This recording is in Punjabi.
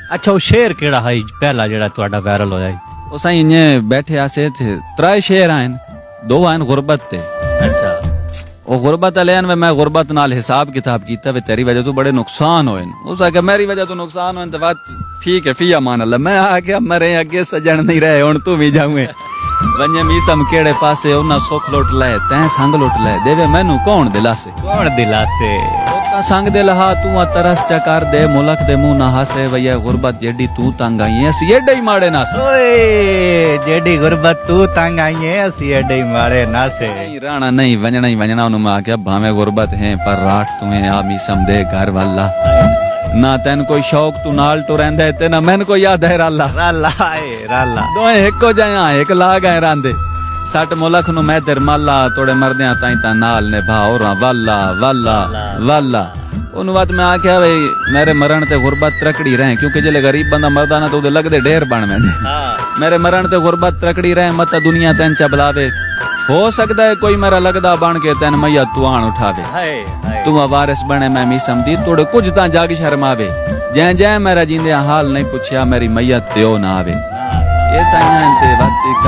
अच्छा वो शेर केड़ा है पहला जेड़ा ਤੁਹਾਡਾ ਵਾਇਰਲ ਹੋਇਆ ਹੈ? ਉਹ ਸਾਈਂ ਇੰਨੇ ਬੈਠੇ ਆਸੇ ਥੇ ਤਰੇ ਸ਼ੇਰ ਆਇਨ ਦੋ ਆਇਨ ਗੁਰਬਤ ਤੇ अच्छा ਉਹ ਗੁਰਬਤ ਵਾਲੇ ਨੇ ਮੈਂ ਗੁਰਬਤ ਨਾਲ ਹਿਸਾਬ ਕਿਤਾਬ ਕੀਤਾ ਵੇ ਤੇਰੀ ਵਜ੍ਹਾ ਤੋਂ ਬੜੇ ਨੁਕਸਾਨ ਹੋਏ ਉਸ ਆ ਕੇ ਮੇਰੀ ਵਜ੍ਹਾ ਤੋਂ ਨੁਕਸਾਨ ਹੋਏ ਤੇ ਬਾਤ ਠੀਕ ਹੈ ਫੀਆ ਮਾਨ ਅੱਲਾ ਮੈਂ ਆ ਕੇ ਮਰੇ ਅੱਗੇ ਸਜਣ ਨਹੀਂ ਰਹੇ ਹੁਣ ਤੂੰ ਵੀ ਜਾਵੇਂ ਵੰਨੇ ਮੀਸਮ ਕਿਹੜੇ ਪਾਸੇ ਉਹਨਾਂ ਸੁੱਖ ਲੁੱਟ ਲੈ ਤੈਂ ਸੰਗ ਲੁੱਟ ਲੈ ਦੇਵੇ ਮੈਨੂੰ ਕੌਣ ਦਿਲਾਸੇ कौन दिलासे ਲੋਕਾਂ ਸੰਗ ਦੇ ਲਹਾ ਤੂੰ ਆ ਤਰਸ ਚਾ ਕਰ ਦੇ ਮੁਲਕ ਦੇ ਮੂੰਹ ਨਾ ਹਾਸੇ ਵਈਆ ਗੁਰਬਤ ਜਿਹੜੀ ਤੂੰ ਤੰਗ ਆਈ ਐ ਅਸੀਂ ਏਡੇ ਹੀ ਮਾੜੇ ਨਾਸ ओए जेडी गुरबत तू तंग आई है असी एडे मारे नासे ਨਹੀਂ ਰਾਣਾ ਨਹੀਂ ਵੰਜਣਾ ਹੀ ਵੰਜਣਾ ਉਹਨੂੰ ਮੈਂ ਆਖਿਆ ਭਾਵੇਂ ਗੁਰਬਤ ਹੈ ਪਰ ਰਾਠ ਤੂੰ ਹੈ ਆ ਮੀਸਮ ਦੇ ਘਰ ਵਾਲਾ ਨਾ ਤੈਨੂੰ ਕੋਈ ਸ਼ੌਕ ਤੂੰ ਨਾਲ ਟੁਰੈਂਦਾ ਤੇ ਨਾ ਮੈਨੂੰ ਕੋਈ ਯਾਦ ਹੈ ਰਾਲਾ राला है राला ਦੋਏ ਇੱਕੋ ਜਿਹਾ ਇੱਕ ਲਾਗ ਹੈ ਰਾਂਦੇ ਸੱਟ ਮੁਲਕ ਨੂੰ ਮੈਂ ਤੇਰ ਮਾਲਾ ਤੋੜੇ ਮਰਦਿਆਂ ਤਾਈ ਤਾਂ ਨਾਲ ਨਿਭਾਓ ਰਾਂ ਵਾਲਾ ਵਾਲਾ ਵਾਲਾ ਉਹਨੂੰ ਬਾਤ ਮੈਂ ਆਖਿਆ ਵੇ ਮੇਰੇ ਮਰਨ ਤੇ ਗੁਰਬਤ ਤਰਕੜੀ ਰਹੇ ਕਿਉਂਕਿ ਜਿਹੜੇ ਗਰੀਬ ਬੰਦਾ ਮਰਦਾ ਨਾ ਤੇ ਉਹਦੇ ਲੱਗਦੇ ਢੇਰ ਬਣ ਮੈਂਦੇ हां ਮੇਰੇ ਮਰਨ ਤੇ ਗੁਰਬਤ ਤਰਕੜੀ ਰਹੇ ਮਤ ਦੁਨੀਆ ਤੈਨ ਚ ਬਲਾਵੇ ਹੋ ਸਕਦਾ ਹੈ ਕੋਈ ਮੇਰਾ ਲੱਗਦਾ ਬਣ ਕੇ ਤੈਨ ਮਈਆ ਤੂੰ ਆਣ ਉਠਾਵੇ हाय हाय ਤੂੰ ਵਾਰਿਸ ਬਣੇ ਮੈਂ ਮੀ ਸਮਝੀ ਤੋੜੇ ਕੁਝ ਤਾਂ ਜਾਗ ਸ਼ਰਮਾਵੇ ਜੈ ਜੈ ਮੇਰਾ ਜਿੰਦੇ ਹਾਲ ਨਹੀਂ ਪੁੱਛਿਆ ਮੇਰੀ ਮਈਆ ਤੇ ਉਹ ਨਾ ਆਵੇ ਇਹ ਸਾਈਆਂ ਤੇ ਵਕਤ